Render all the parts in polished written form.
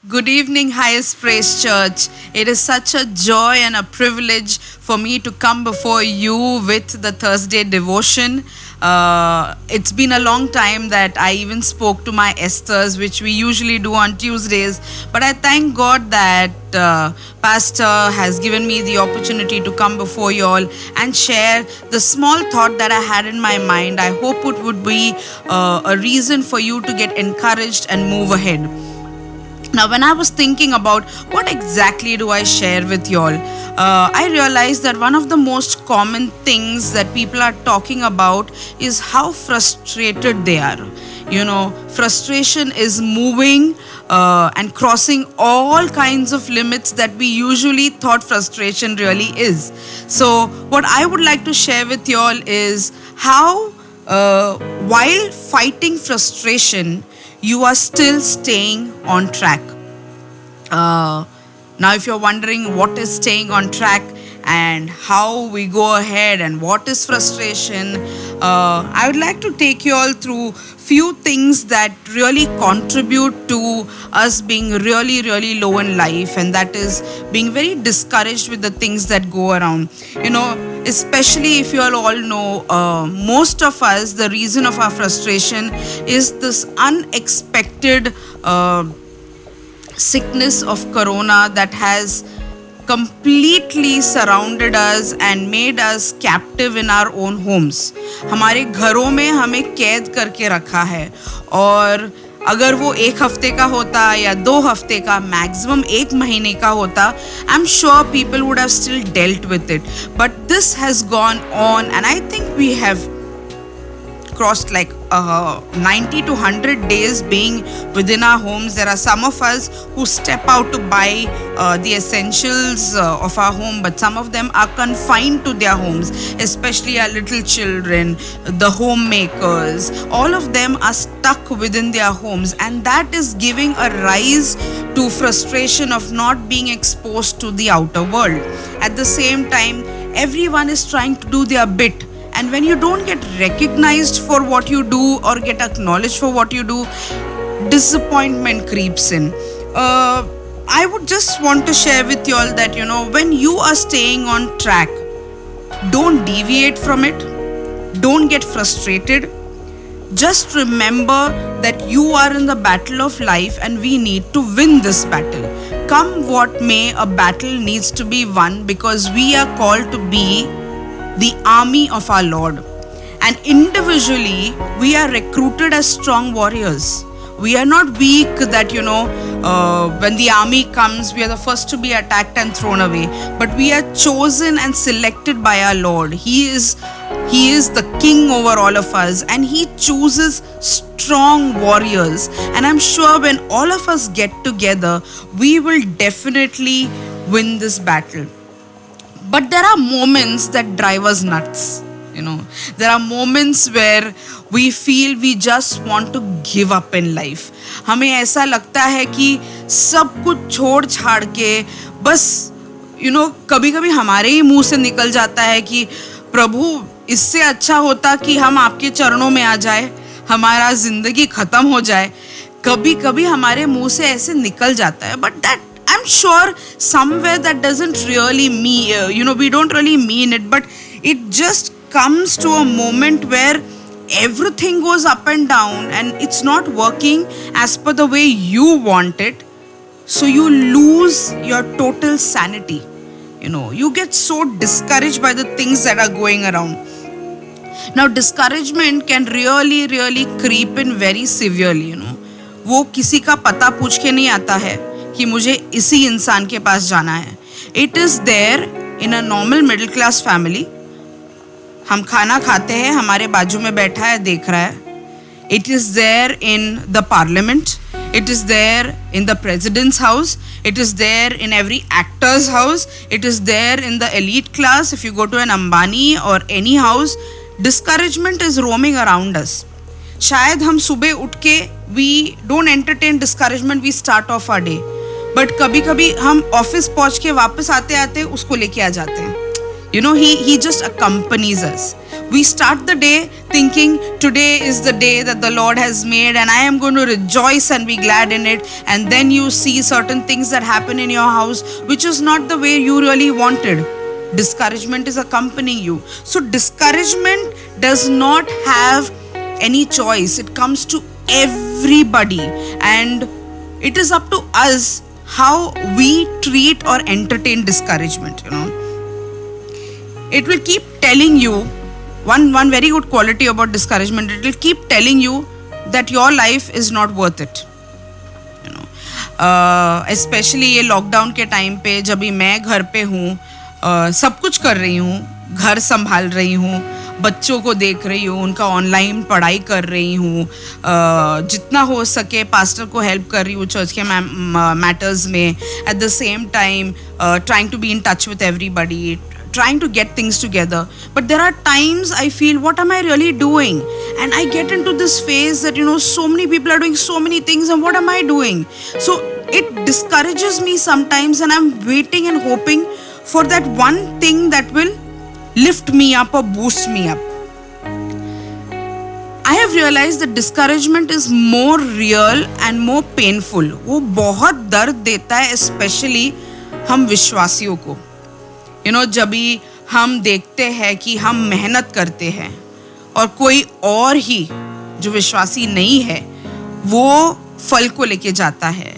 Good evening, Highest Praise Church. It is such a joy and a privilege for me to come before you with the Thursday devotion. It's been a long time that I even spoke to my Esthers, which we usually do on Tuesdays. But I thank God that Pastor has given me the opportunity to come before you all and share the small thought that I had in my mind. I hope it would be a reason for you to get encouraged and move ahead. Now, when I was thinking about what exactly do I share with y'all, I realized that one of the most common things that people are talking about is how frustrated they are. You know, frustration is moving and crossing all kinds of limits that we usually thought frustration really is. So, what I would like to share with y'all is how, while fighting frustration, you are still staying on track. Now, if you're wondering what is staying on track and how we go ahead and what is frustration, I would like to take you all through few things that really contribute to us being really low in life, and that is being very discouraged with the things that go around. You know, especially if you all know, most of us, the reason of our frustration is this unexpected sickness of corona that has completely surrounded us and made us captive in our own homes. हमारे घरों में हमें कैद करके रखा है, और अगर वो 1 हफ्ते का होता या 2 हफ्ते का, मैक्सिमम 1 महीने का होता, I am sure people would have still dealt with it. But this has gone on and I think we have crossed like 90 to 100 days being within our homes. There are some of us who step out to buy the essentials of our home, but some of them are confined to their homes, especially our little children, the homemakers. All of them are stuck within their homes, and that is giving a rise to frustration of not being exposed to the outer world. At the same time, everyone is trying to do their bit. And when you don't get recognized for what you do or get acknowledged for what you do, disappointment creeps in. I would just want to share with you all that, you know, when you are staying on track, don't deviate from it. Don't get frustrated. Just remember that you are in the battle of life and we need to win this battle. Come what may, a battle needs to be won because we are called to be the army of our Lord, and individually we are recruited as strong warriors. We are not weak that, you know, when the army comes, we are the first to be attacked and thrown away, but we are chosen and selected by our Lord. He is the king over all of us, and he chooses strong warriors. And I'm sure when all of us get together, we will definitely win this battle. But there are moments that drive us nuts. You know, there are moments where we feel we just want to give up in life. हमें ऐसा लगता है कि सब कुछ छोड़ छाड़ के बस, you know, कभी कभी हमारे ही मुंह से निकल जाता है कि प्रभु, इससे अच्छा होता कि हम आपके चरणों में आ जाए, हमारा जिंदगी खत्म हो जाए. कभी कभी हमारे मुंह से ऐसे निकल जाता है. But that, I'm sure somewhere that doesn't really mean, you know, we don't really mean it, but it just comes to a moment where everything goes up and down and it's not working as per the way you want it. So you lose your total sanity. You know, you get so discouraged by the things that are going around. Now, discouragement can really creep in very severely, you know. वो किसी का पता पूछ के नहीं आता है कि मुझे इसी इंसान के पास जाना है. It is there in a normal middle class family. हम खाना खाते हैं, हमारे बाजू में बैठा है, देख रहा है. It is there in the parliament. It is there in the president's house. It is there in every actor's house. It is there in the elite class. If you go to an Ambani or any house, discouragement is roaming around us. शायद हम सुबह उठ के we don't entertain discouragement, we start off our day. But कभी कभी हम office पहुंच के वापस आते आते उसको लेके आ जाते हैं He just accompanies us. We start the day thinking today is the day that the Lord has made and I am going to rejoice and be glad in it, and then you see certain things that happen in your house which is not the way you really wanted. Discouragement is accompanying you. So discouragement does not have any choice. It comes to everybody, and it is up to us how we treat or entertain discouragement. It will keep telling you one very good quality about discouragement. It will keep telling you that your life is not worth it. Especially ये lockdown के time पे जब भी मैं घर पे हूँ, सब कुछ कर रही हूँ, घर संभाल रही हूँ, बच्चों को देख रही हूँ, उनका ऑनलाइन पढ़ाई कर रही हूँ, जितना हो सके पास्टर को हेल्प कर रही हूँ चर्च के मैटर्स में, at the same time trying to be in touch with everybody, trying to get things together. But there are times I feel, what am I really doing? And I get into this phase that so many people are doing so many things, and what am I doing? So it discourages me sometimes, and I'm waiting and hoping for that one thing that will lift me up or boost me up. I have realized that discouragement is more real and more painful. वो बहुत दर्द देता है, especially हम विश्वासियों को. जब भी हम देखते हैं कि हम मेहनत करते हैं और कोई और ही जो विश्वासी नहीं है वो फल को लेके जाता है.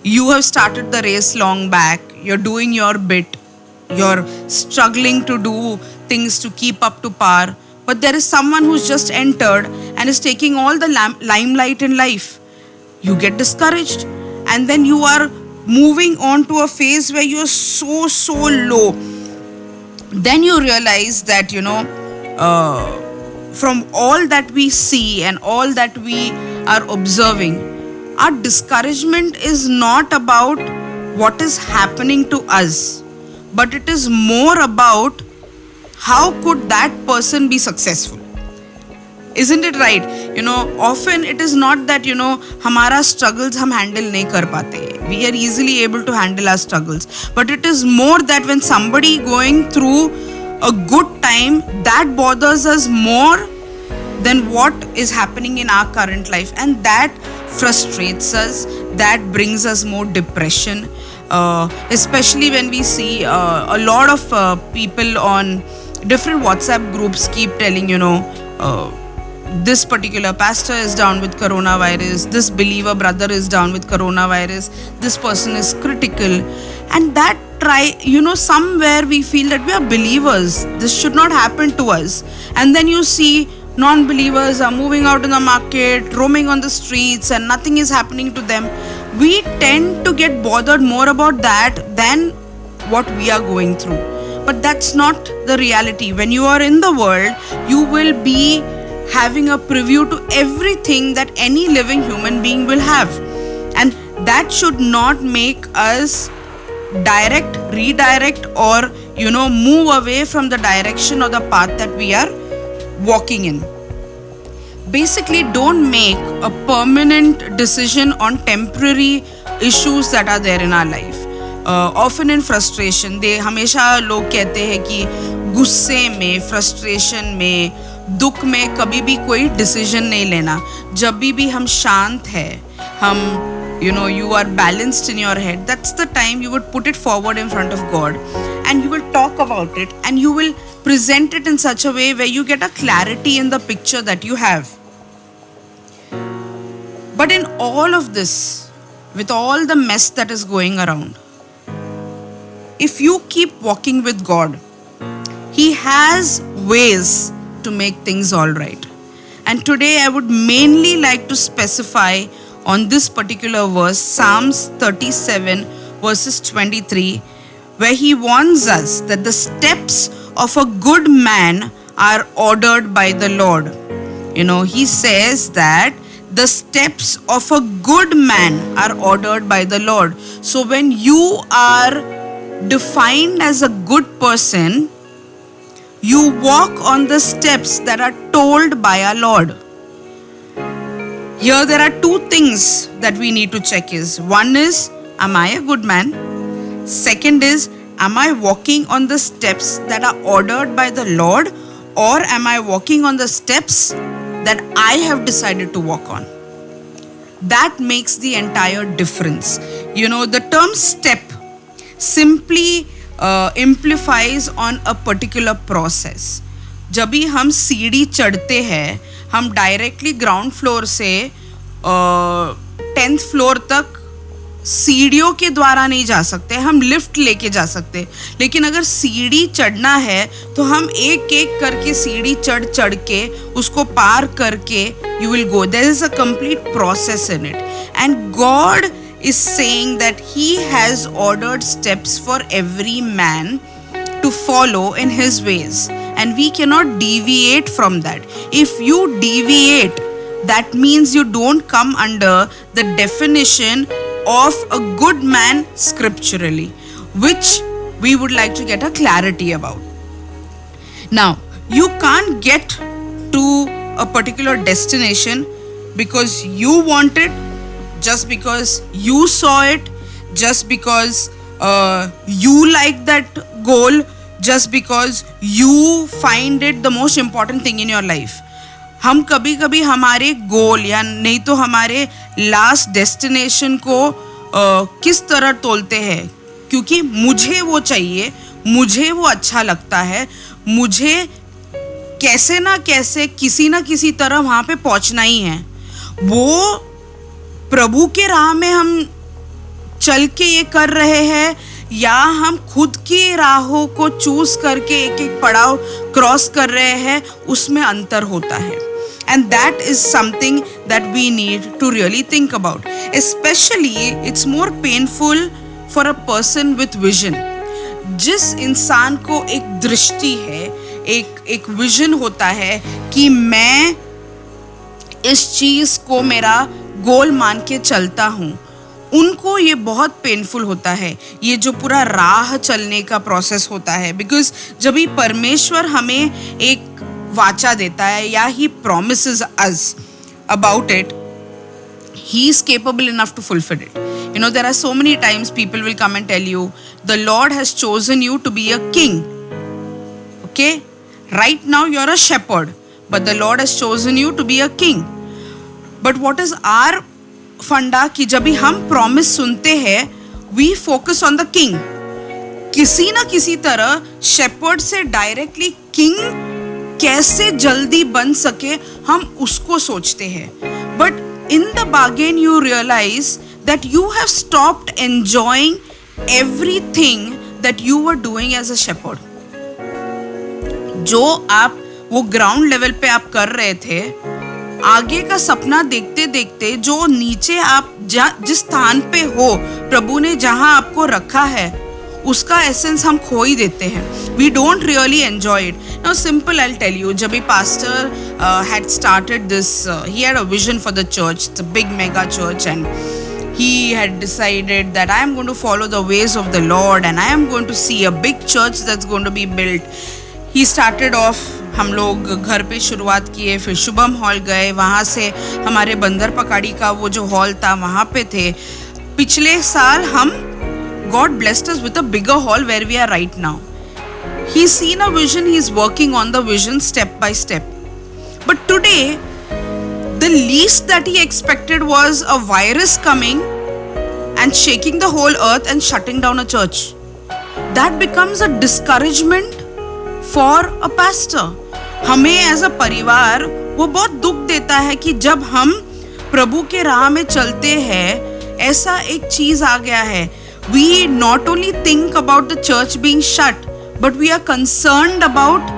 You have started the race long back. You're doing your bit. You're struggling to do things to keep up to par. But there is someone who's just entered and is taking all the limelight in life. You get discouraged, and then you are moving on to a phase where you're so low. Then you realize that, from all that we see and all that we are observing, our discouragement is not about what is happening to us, but it is more about how could that person be successful. Isn't it right? Often it is not that, हमारा struggles हम handle नहीं कर पाते. We are easily able to handle our struggles. But it is more that when somebody going through a good time, that bothers us more than what is happening in our current life. And that frustrates us. That brings us more depression. Especially when we see a lot of people on different WhatsApp groups keep telling, this particular pastor is down with coronavirus, this believer brother is down with coronavirus, this person is critical. And that somewhere we feel that we are believers, this should not happen to us. And then you see non-believers are moving out in the market, roaming on the streets, and nothing is happening to them. We tend to get bothered more about that than what we are going through. But that's not the reality. When you are in the world, you will be having a preview to everything that any living human being will have. And that should not make us redirect or, move away from the direction or the path that we are walking in. Basically, don't make a permanent decision on temporary issues that are there in our life. Often in frustration, हमेशा लोग कहते हैं कि गुस्से में, frustration में, दुख में कभी भी कोई डिसीजन नहीं लेना. जब भी हम शांत है, हम you are balanced in your head, that's the time you would put it forward in front of God, and you will talk about it, and you will present it in such a way where you get a clarity in the picture that you have. But in all of this, with all the mess that is going around, if you keep walking with God, He has ways to make things all right. And today I would mainly like to specify on this particular verse, Psalms 37 verses 23, where he warns us that the steps of a good man are ordered by the Lord. He says that the steps of a good man are ordered by the Lord. So when you are defined as a good person, you walk on the steps that are told by our Lord. Here there are two things that we need to check is, one is, am I a good man? Second is, Am I walking on the steps that are ordered by the Lord, or am I walking on the steps that I have decided to walk on? That makes the entire difference. You know, the term step simply implies on a particular process. जब भी हम सीढ़ी चढ़ते हैं, हम directly ground floor से 10th floor तक सीढ़ियों के द्वारा नहीं जा सकते, हम लिफ्ट लेके जा सकते. लेकिन अगर सीढ़ी चढ़ना है तो हम एक एक करके सीढ़ी चढ़ के उसको पार करके you will go. There is a complete process in it, and God is saying that he has ordered steps for every man to follow in his ways, and we cannot deviate from that. If you deviate, that means you don't come under the definition of a good man scripturally, which we would like to get a clarity about. Now, you can't get to a particular destination because you want it, just because you saw it, just because you like that goal, just because you find it the most important thing in your life. हम कभी कभी हमारे गोल या नहीं तो हमारे last destination को किस तरह तोलते हैं, क्योंकि मुझे वो चाहिए, मुझे वो अच्छा लगता है, मुझे कैसे ना कैसे किसी ना किसी तरह वहाँ पे पहुँचना ही है. वो प्रभु के राह में हम चल के ये कर रहे हैं या हम खुद की राहों को चूज करके एक एक पड़ाव क्रॉस कर रहे हैं, उसमें अंतर होता है. And that is something that we need to really think about. Specially it's more painful for a person with vision. जिस इंसान को एक दृष्टि है, एक विजन होता है कि मैं इस चीज को मेरा गोल मान के चलता हूँ, उनको ये बहुत पेनफुल होता है, ये जो पूरा राह चलने का प्रोसेस होता है. बिकॉज जब भी परमेश्वर हमें एक वाचा देता है या ही promises us about it, he is capable enough to fulfil it. You know, there are so many times people will come and tell you, the Lord has chosen you to be a king. Okay? Right now you're a shepherd, but the Lord has chosen you to be a king. But what is our फंडा कि जब भी हम promise सुनते हैं, we focus on the king. किसी ना किसी तरह शेपर्ड से डायरेक्टली किंग कैसे जल्दी बन सके, हम उसको सोचते हैं. But in the bargain you realise that you have stopped enjoying everything that you were doing as a shepherd. जो आप वो ग्राउंड लेवल पे आप कर रहे थे, आगे का सपना देखते देखते जो नीचे आप जिस स्थान पे हो, प्रभु ने जहां आपको रखा है, उसका एसेंस हम खो ही देते हैं. We don't really enjoy it. Now simple I will tell you, जब भी pastor had started this, he had a vision for the church, it's a big mega church, and he had decided that I am going to follow the ways of the Lord and I am going to see a big church that's going to be built. He started off, हम लोग घर पे शुरुआत किए, फिर Shubham hall गए, वहाँ से हमारे बंदर पकाड़ी का वो जो हॉल था वहाँ पे थे. पिछले साल हम God blessed us with a bigger hall where we are right now. He's seen a vision, he's working on the vision step by step. But today, the least that he expected was a virus coming and shaking the whole earth and shutting down a church. That becomes a discouragement for a pastor. हमें as a परिवार वो बहुत दुख देता है कि जब हम प्रभु के राह में चलते हैं, ऐसा एक चीज आ गया है. We not only think about the church being shut, but we are concerned about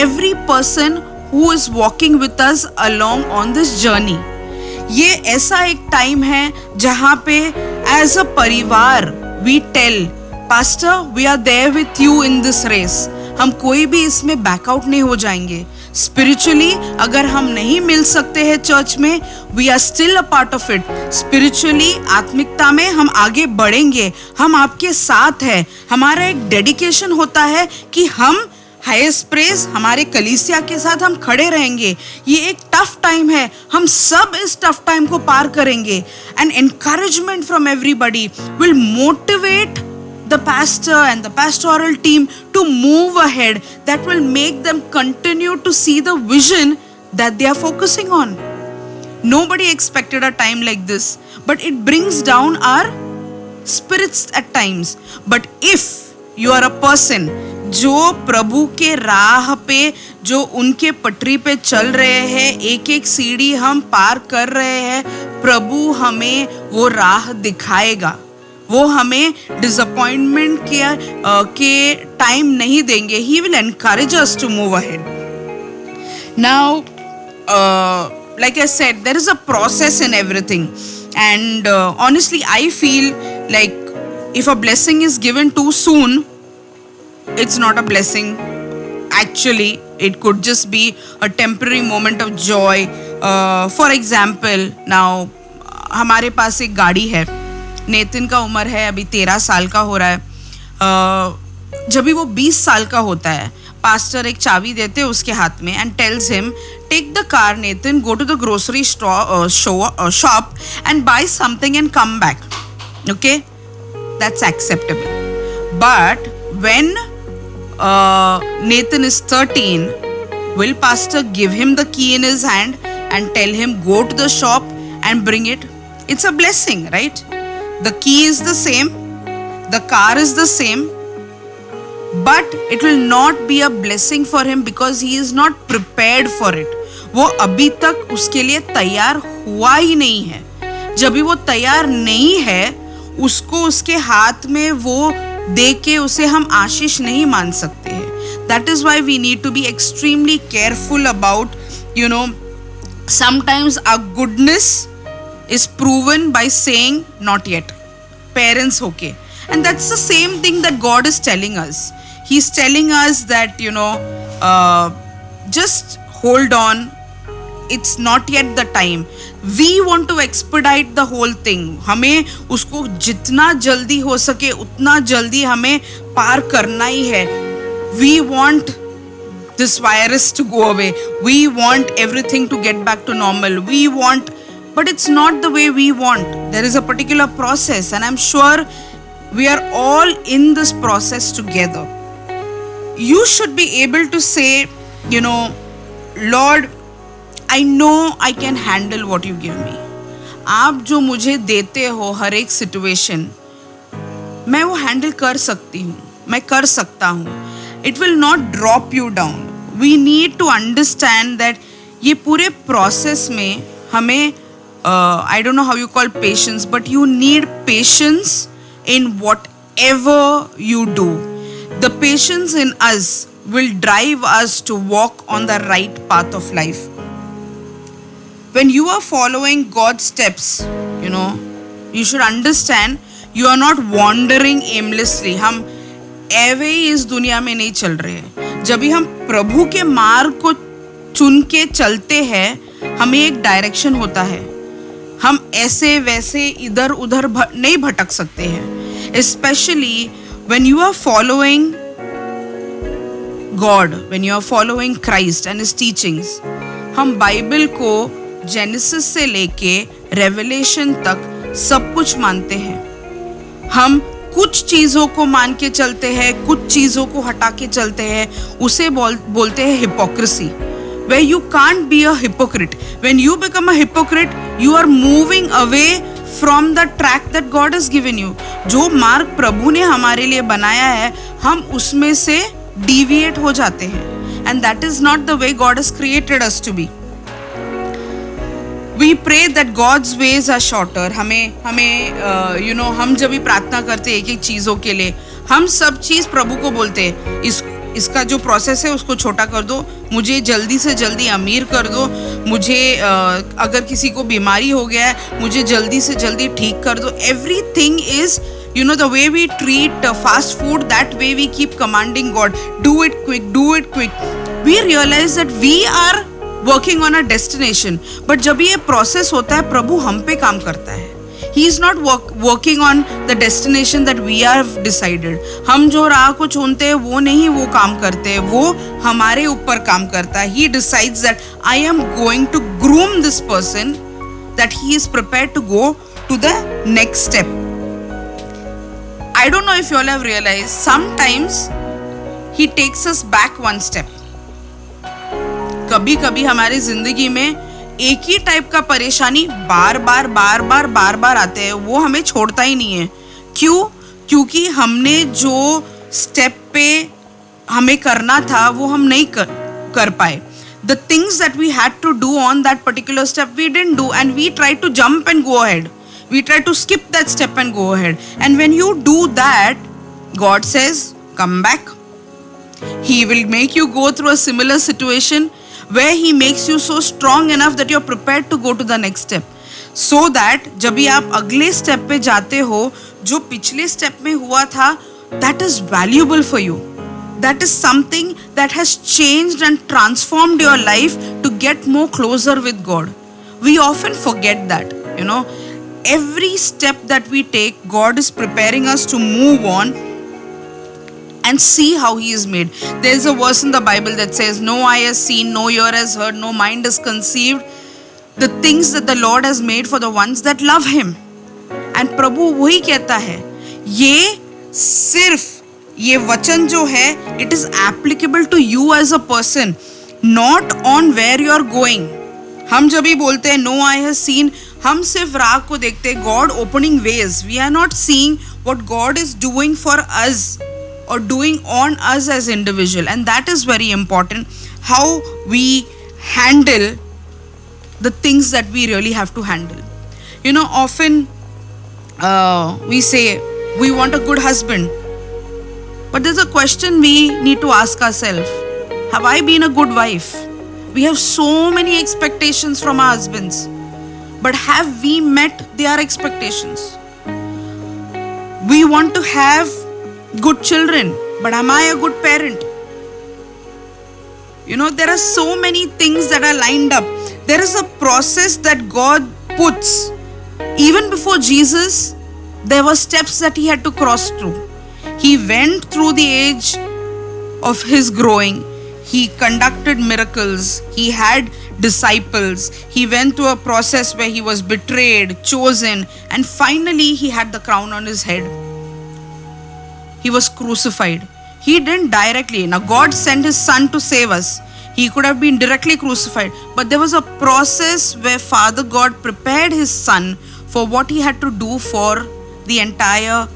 every person who is walking with us along on this journey. ये ऐसा एक टाइम है जहाँ पे एज अ परिवार we tell pastor we are there with you in this race. हम कोई भी इसमें बैकआउट नहीं हो जाएंगे. स्पिरिचुअली अगर हम नहीं मिल सकते हैं चर्च में, we are still a part of it. Spiritually आत्मिकता में हम आगे बढ़ेंगे, हम आपके साथ हैं. हमारा एक डेडिकेशन होता है कि हम हाईएस्ट प्रेज हमारे कलीसिया के साथ हम खड़े रहेंगे. ये एक टफ टाइम है, हम सब इस टफ टाइम को पार करेंगे. And encouragement from everybody will motivate the pastor and the pastoral team to move ahead, that will make them continue to see the vision that they are focusing on. Nobody expected a time like this, but it brings down our spirits at times. But if you are a person जो प्रभु के राह पे, जो उनके पटरी पे चल रहे हैं, एक एक सीढ़ी हम पार कर रहे हैं, प्रभु हमें वो राह दिखाएगा. वो हमें डिसअपॉइंटमेंट के टाइम नहीं देंगे. He will encourage us to move ahead. Now, like I said, there is a process in everything, and honestly, I feel like if a blessing is given too soon, it's not a blessing. Actually, it could just be a temporary moment of joy. For example, now हमारे पास एक गाड़ी है. नेतिन का उम्र है अभी 13 साल का हो रहा है. जब भी वो 20 साल का होता है, पास्टर एक चाबी देते हैं उसके हाथ में and tells him, take the car Nathan, go to the grocery shop and buy something and come back. Okay, that's acceptable. But when Nathan is 13, will pastor give him the key in his hand and tell him go to the shop and bring it? It's a blessing, right? The key is the same, the car is the same, but it will not be a blessing for him because he is not prepared for it. वो अभी तक उसके लिए तैयार हुआ ही नहीं है. जब भी वो तैयार नहीं है, उसको उसके हाथ में वो दे के उसे हम आशीष नहीं मान सकते हैं. That is why we need to be extremely careful about, sometimes our goodness is proven by saying not yet. Parents, okay. And that's the same thing that God is telling us. He's telling us that, just hold on. It's not yet the time. We want to expedite the whole thing. हमें उसको जितना जल्दी हो सके उतना जल्दी हमें पार करना ही है. We want this virus to go away. We want everything to get back to normal. But it's not the way we want. There is a particular process, and I'm sure we are all in this process together. You should be able to say, Lord, I know I can handle what you give me. आप जो मुझे देते हो हर एक situation, मैं वो handle कर सकती हूँ, मैं कर सकता हूँ. It will not drop you down. We need to understand that ये पूरे प्रोसेस में हमें I don't know how you call patience, but you need patience in whatever you do. The patience in us will drive us to walk on the right path of life. When you are following God's steps, you should understand you are not wandering aimlessly. हम ऐवे ही इस दुनिया में नहीं चल रहे हैं. जब भी हम प्रभु के मार्ग को चुन के चलते हैं, हमें एक डायरेक्शन होता है. हम ऐसे वैसे इधर उधर नहीं भटक सकते हैं. Especially when you are following God, when you are following Christ and His teachings. हम बाइबल को जेनेसिस से लेके रेवलेशन तक सब कुछ मानते हैं. हम कुछ चीज़ों को मान के चलते हैं, कुछ चीज़ों को हटा के चलते हैं. उसे बोलते हैं hypocrisy. Where you can't be a hypocrite. When you become a hypocrite, you are moving away from the track that God has given you. जो मार्ग प्रभु ने हमारे लिए बनाया है, हम उसमें से deviate हो जाते हैं. And that is not the way God has created us to be. We pray that God's ways are shorter. हम जब भी प्रार्थना करते हैं एक एक चीज़ों के लिए, हम सब चीज़ प्रभु को बोलते हैं. इसका जो प्रोसेस है उसको छोटा कर दो, मुझे जल्दी से जल्दी अमीर कर दो, मुझे अगर किसी को बीमारी हो गया है मुझे जल्दी से जल्दी ठीक कर दो. Everything is, the way we treat fast food, that way we keep commanding God, do it quick, do it quick. We realize that we are working on a destination, but जब ये प्रोसेस होता है प्रभु हम पे काम करता है. He is not working on the destination that we have decided. हम जो राह को चुनते हैं वो नहीं वो काम करते हैं, वो हमारे ऊपर काम करता है. He decides that I am going to groom this person, that he is prepared to go to the next step. I don't know if you all have realized, sometimes he takes us back one step. कभी कभी हमारी जिंदगी में एक ही type का परेशानी बार बार आते हैं, वो हमें छोड़ता ही नहीं है. क्यों? क्योंकि हमने जो स्टेप पे हमें करना था वो हम नहीं कर पाए. The things that we had to do on that particular step we didn't do, and we tried to jump and go ahead. We tried to skip that step and go ahead. And when you do that, God says, come back. He will make you go through a similar situation where He makes you so strong enough that you're prepared to go to the next step. So that जब भी आप अगले step पे जाते हो, जो पिछले step में हुआ था, that is valuable for you. That is something that has changed and transformed your life to get more closer with God. We often forget that, you know. Every step that we take, God is preparing us to move on and see how He is made. There is a verse in the Bible that says, no eye has seen, no ear has heard, no mind has conceived the things that the Lord has made for the ones that love Him. And प्रभु वही कहता है, ये सिर्फ ये वचन जो है, it is applicable to you as a person, not on where you are going. हम जब भी बोलते हैं no eye has seen, हम सिर्फ राह को देखते हैं, God opening ways. We are not seeing what God is doing for us or doing on us as individual, and that is very important. How we handle the things that we really have to handle. You know, often we say we want a good husband. But there's a question we need to ask ourselves. Have I been a good wife? We have so many expectations from our husbands. But have we met their expectations? We want to have good children. But am I a good parent? You know, there are so many things that are lined up. There is a process that God puts. Even before Jesus, there were steps that He had to cross through. He went through the age of His growing. He conducted miracles. He had disciples. He went through a process where He was betrayed, chosen, and finally He had the crown on His head. He was crucified. He didn't directly. Now God sent His Son to save us. He could have been directly crucified. But there was a process where Father God prepared His Son for what He had to do for the entire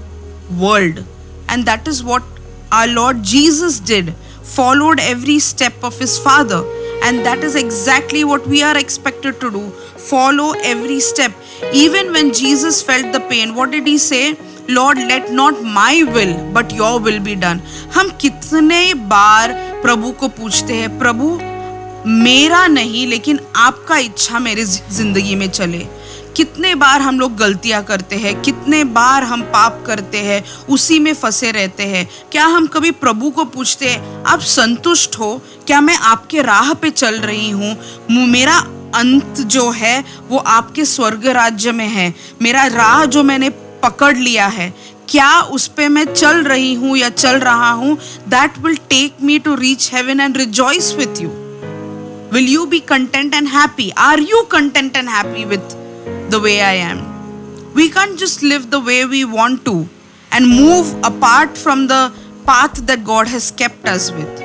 world. And that is what our Lord Jesus did. Followed every step of His Father. And that is exactly what we are expected to do. Follow every step. Even when Jesus felt the pain, what did He say? Lord, let not my will but your will be done. हम कितने बार प्रभु को पूछते हैं, प्रभु मेरा नहीं लेकिन आपका इच्छा मेरी जिंदगी में चले. कितने बार हम लोग गलतियां करते हैं, कितने बार हम पाप करते हैं, उसी में फंसे रहते हैं. क्या हम कभी प्रभु को पूछते हैं, आप संतुष्ट हो? क्या मैं आपके राह पे चल रही हूँ? मेरा अंत जो है वो आपके स्वर्ग राज्य में है. मेरा राह जो मैंने पकड़ लिया है, क्या उस पे मैं चल रही हूँ या चल रहा हूँ? That will take me to reach heaven and rejoice with you. Will you be content and happy? Are you content and happy with the way I am? We can't just live the way we want to and move apart from the path that God has kept us with.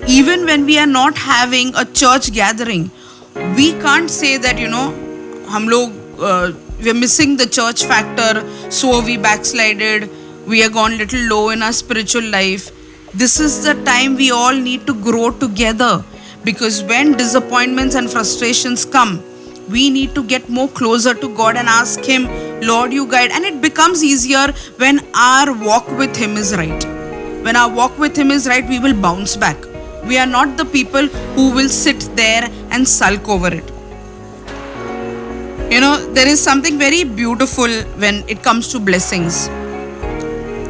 Even when we are not having a church gathering, we can't say that, you know, हम लोग we are missing the church factor, so we backslided, we are gone little low in our spiritual life. This is the time we all need to grow together, because when disappointments and frustrations come, we need to get more closer to God and ask Him, Lord, you guide. And it becomes easier when our walk with Him is right. When our walk with Him is right, we will bounce back. We are not the people who will sit there and sulk over it. You know, there is something very beautiful when it comes to blessings.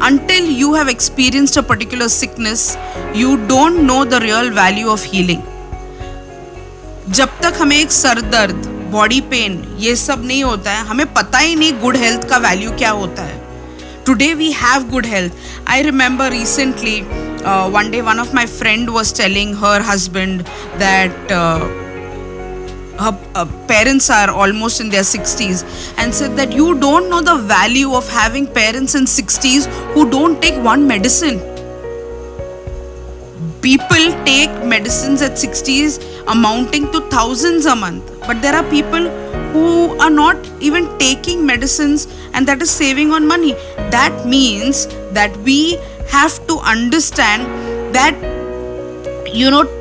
Until you have experienced a particular sickness, you don't know the real value of healing. जब तक हमें एक sir दर्द, body pain, ये सब नहीं होता है, हमें पता ही नहीं गुड हेल्थ का वैल्यू क्या होता है. Today we have good health. I remember recently, one day one of my friend was telling her husband that her parents are almost in their 60s, and said that you don't know the value of having parents in 60s who don't take one medicine. People take medicines at 60s amounting to thousands a month, but there are people who are not even taking medicines, and that is saving on money. That means that we have to understand that,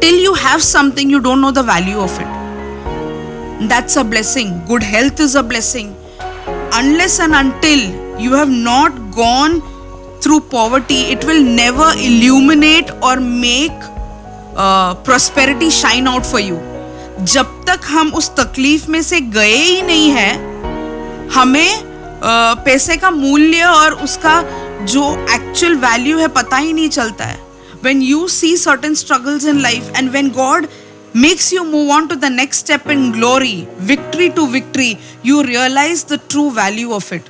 till you have something, you don't know the value of it. That's a blessing. Good health is a blessing. Unless and until you have not gone through poverty, it will never illuminate or make prosperity shine out for you. जब तक हम उस तकलीफ में से गए ही नहीं है, हमें पैसे का मूल्य और उसका जो एक्चुअल वैल्यू है पता ही नहीं चलता है. When you see certain struggles in life, and when God makes you move on to the next step in glory, victory to victory, you realize the true value of it.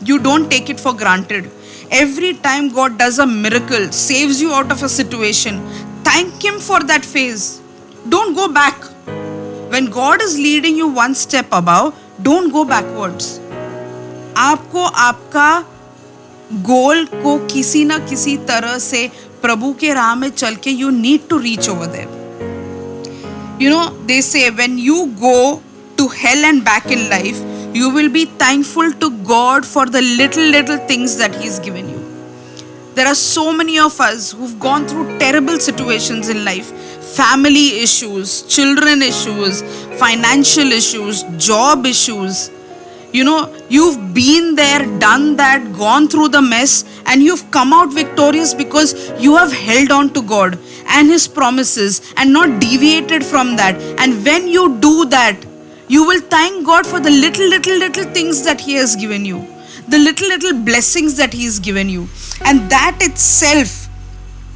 You don't take it for granted. Every time God does a miracle, saves you out of a situation, thank Him for that phase. Don't go back. When God is leading you one step above, don't go backwards. आपको आपका गोल को किसी ना किसी तरह से प्रभु के राह में चल के you need to reach over there. They say when you go to hell and back in life, you will be thankful to God for the little things that He's given you. There are so many of us who've gone through terrible situations in life. Family issues, children issues, financial issues, job issues. You've been there, done that, gone through the mess, and you've come out victorious because you have held on to God and His promises and not deviated from that. And when you do that, you will thank God for the little things that He has given you, the little blessings that He has given you. And that itself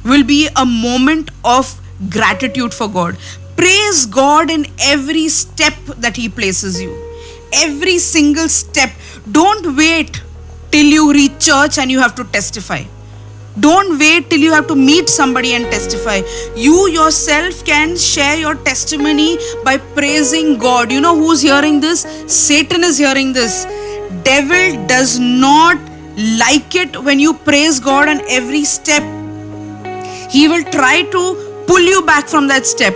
will be a moment of gratitude for God. Praise God in every step that He places you. Every single step. Don't wait till you reach church and you have to testify. Don't wait till you have to meet somebody and testify. You yourself can share your testimony by praising God. You know who's hearing this? Satan is hearing this. Devil does not like it when you praise God on every step. He will try to pull you back from that step.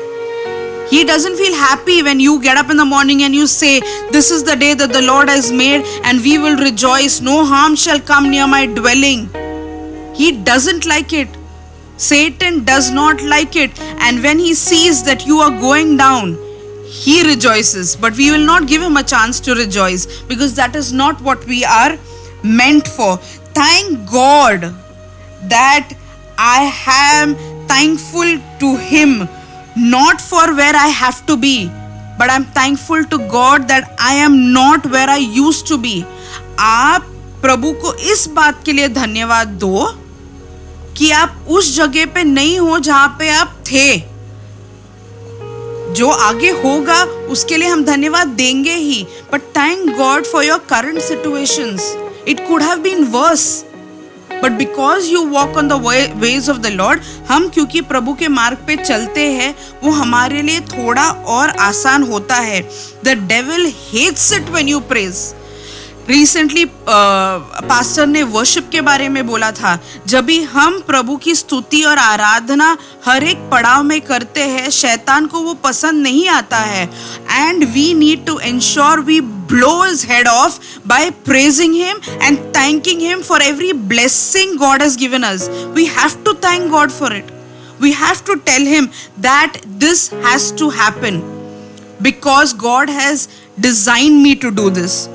He doesn't feel happy when you get up in the morning and you say, this is the day that the Lord has made and we will rejoice. No harm shall come near my dwelling. He doesn't like it. Satan does not like it. And when he sees that you are going down, he rejoices. But we will not give him a chance to rejoice because that is not what we are meant for. Thank God that I am thankful to Him. Not for where I have to be, but I'm thankful to God that I am not where I used to be. आप प्रभु को इस बात के लिए धन्यवाद दो कि आप उस जगह पे नहीं हो जहां पे आप थे. जो आगे होगा उसके लिए हम धन्यवाद देंगे ही. But thank God for your current situations. It could have been worse. But because you walk on the ways of the Lord, हम क्योंकि प्रभु के मार्ग पे चलते हैं, वो हमारे लिए थोड़ा और आसान होता है. The devil hates it when you praise. Recently, pastor ने वर्शिप के बारे में बोला था. जब भी हम प्रभु की स्तुति और आराधना हर एक पड़ाव में करते हैं, शैतान को वो पसंद नहीं आता है. And we need to ensure we blow his head off by praising him and thanking him for every blessing God has given us. We have to thank God for it. We have to tell him that this has to happen because God has designed me to do this.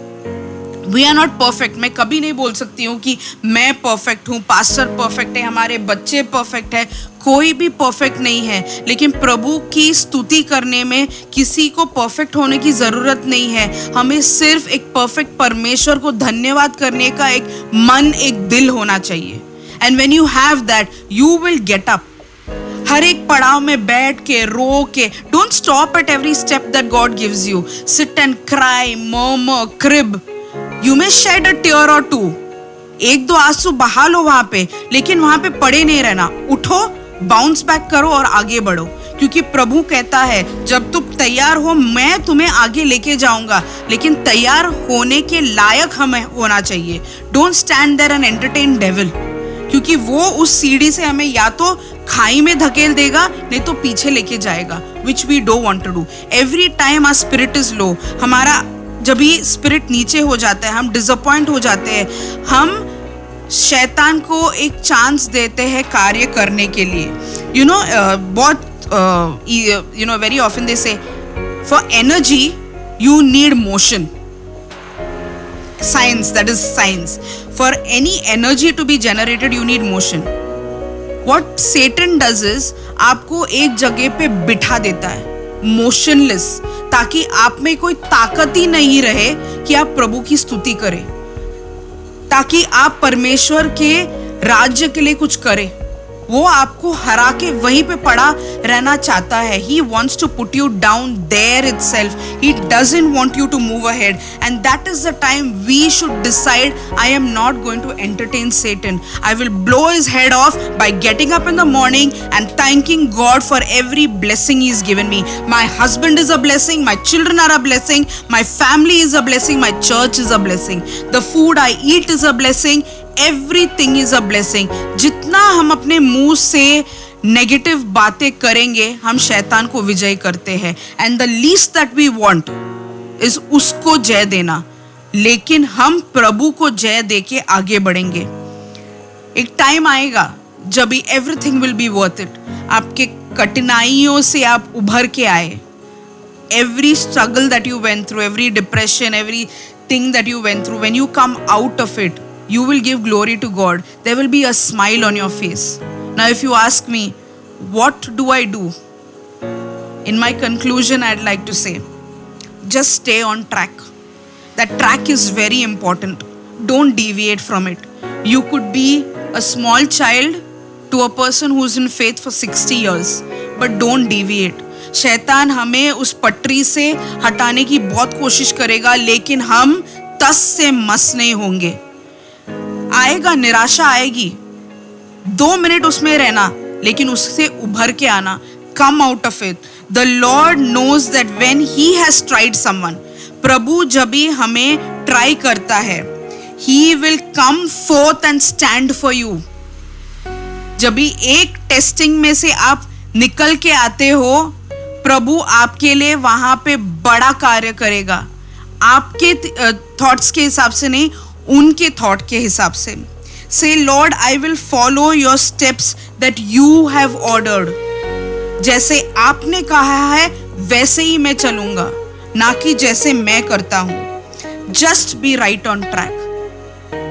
We are not perfect. मैं कभी नहीं बोल सकती हूँ कि मैं perfect हूँ, pastor perfect है, हमारे बच्चे परफेक्ट है. कोई भी परफेक्ट नहीं है. लेकिन प्रभु की स्तुति करने में किसी को परफेक्ट होने की ज़रूरत नहीं है. हमें सिर्फ एक परफेक्ट परमेश्वर को धन्यवाद करने का एक मन, एक दिल होना चाहिए. And when you have that, you will get up. हर एक पड़ाव में बैठ के, रो के, don't stop at every step that God gives you. Sit and cry, murmur, crib. You may shed a tear or two. एक दो आंसू बहा लो वहां पे, लेकिन वहां पे पड़े नहीं रहना. उठो, बाउंस बैक करो और आगे बढ़ो. क्योंकि प्रभु कहता है जब तुम तैयार हो मैं तुम्हें आगे लेके जाऊंगा, लेकिन तैयार होने के लायक हमें होना चाहिए. Don't stand there and entertain devil, क्योंकि वो उस सीढ़ी से हमें या तो खाई में धकेल देगा नहीं तो पीछे लेके जाएगा, which we don't want to do. Every time our spirit is low, हमारा जब भी स्पिरिट नीचे हो जाता है, हम डिसअपॉइंट हो जाते हैं, हम शैतान को एक चांस देते हैं कार्य करने के लिए. यू नो बहुत very often they say for energy you need motion. Science, that is science. For any energy to be generated you need motion. What Satan does is आपको एक जगह पे बिठा देता है motionless, ताकि आप में कोई ताकत ही नहीं रहे कि आप प्रभु की स्तुति करें, ताकि आप परमेश्वर के राज्य के लिए कुछ करें. वो आपको हरा के वहीं पे पड़ा रहना चाहता है. He wants to put you down there itself. He doesn't want you to move ahead. And that is the time we should decide, I am not going to entertain Satan. I will blow his head off by getting up in the morning and thanking God for every blessing He's given me. My husband is a blessing. My children are a blessing. My family is a blessing. My church is a blessing. The food I eat is a blessing. Everything is a blessing. जितना हम अपने मुंह से negative बातें करेंगे हम शैतान को विजय करते हैं. And the least that we want is उसको जय देना, लेकिन हम प्रभु को जय देके आगे बढ़ेंगे. एक टाइम आएगा जब भी everything will be worth it. आपके कठिनाइयों से आप उभर के आए. Every struggle that you went through, every depression, every thing that you went through, when you come out of it, you will give glory to God. There will be a smile on your face. Now if you ask me, what do I do? In my conclusion, I'd like to say, just stay on track. That track is very important. Don't deviate from it. You could be a small child to a person who's in faith for 60 years, but don't deviate. शैतान हमें उस पटरी से हटाने की बहुत कोशिश करेगा, लेकिन हम तस से मस नहीं होंगे. आएगा, निराशा आएगी, 2 मिनट उसमें रहना, लेकिन उससे उभर के आना. Come out of it. The Lord knows that when He has tried someone, प्रभु जब भी हमें ट्राई करता है, He will come forth and stand for you. जब भी एक टेस्टिंग में से आप निकल के आते हो, प्रभु आपके लिए वहां पे बड़ा कार्य करेगा. आपके थॉट्स के हिसाब से नहीं, उनके थॉट के हिसाब से. Say, Lord, I will follow your steps that you have ordered. जैसे आपने कहा है वैसे ही मैं चलूंगा, ना कि जैसे मैं करता हूं. Just be right on track.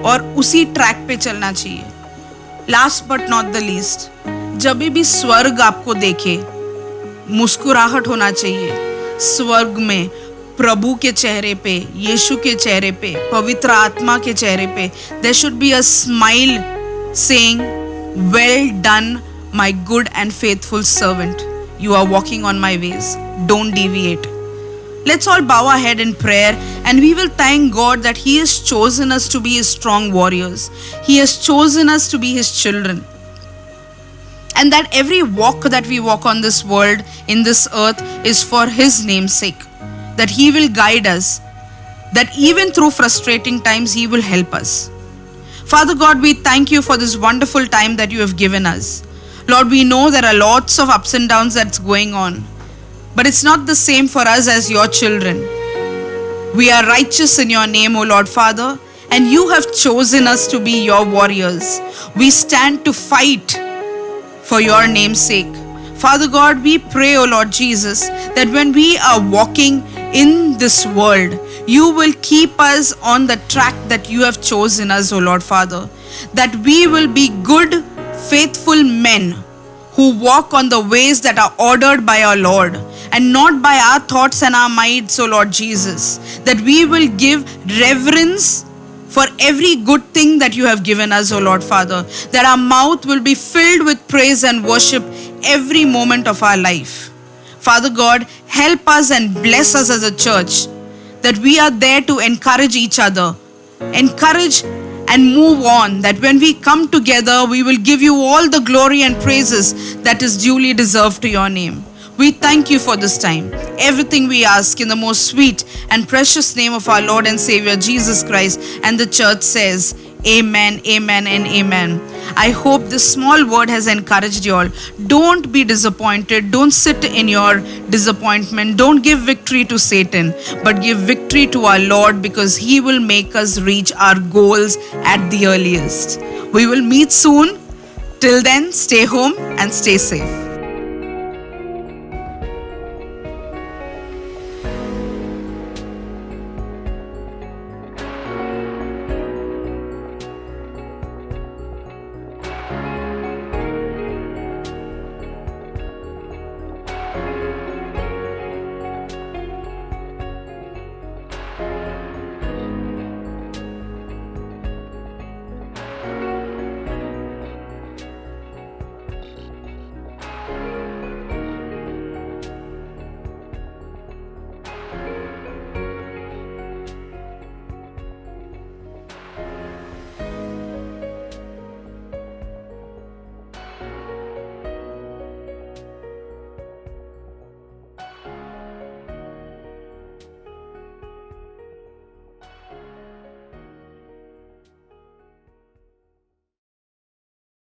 और उसी ट्रैक पे चलना चाहिए. Last but not the least, जब भी स्वर्ग आपको देखे, मुस्कुराहट होना चाहिए. स्वर्ग में प्रभु के चेहरे पे, यीशु के चेहरे पे, पवित्र आत्मा के चेहरे पे, there should be a smile saying, well done my good and faithful servant. You are walking on my ways. Don't deviate. Let's all bow our head in prayer and we will thank God that He has chosen us to be His strong warriors. He has chosen us to be His children. And that every walk that we walk on this world, in this earth, is for His name's sake. That He will guide us, that even through frustrating times He will help us. Father God, we thank You for this wonderful time that You have given us. Lord, we know there are lots of ups and downs that's going on, but it's not the same for us as Your children. We are righteous in Your name, O Lord Father, and You have chosen us to be Your warriors. We stand to fight for Your name's sake. Father God, we pray, O Lord Jesus, that when we are walking in this world, You will keep us on the track that You have chosen us, O Lord Father. That we will be good, faithful men who walk on the ways that are ordered by our Lord and not by our thoughts and our minds, O Lord Jesus. That we will give reverence for every good thing that You have given us, O Lord Father. That our mouth will be filled with praise and worship every moment of our life. Father God, help us and bless us as a church, that we are there to encourage each other, encourage and move on, that when we come together, we will give You all the glory and praises that is duly deserved to Your name. We thank you for this time. Everything we ask in the most sweet and precious name of our Lord and Savior Jesus Christ. And the church says, Amen, amen, and amen. I hope this small word has encouraged you all. Don't be disappointed. Don't sit in your disappointment. Don't give victory to Satan, but give victory to our Lord, because He will make us reach our goals at the earliest. We will meet soon. Till then, stay home and stay safe.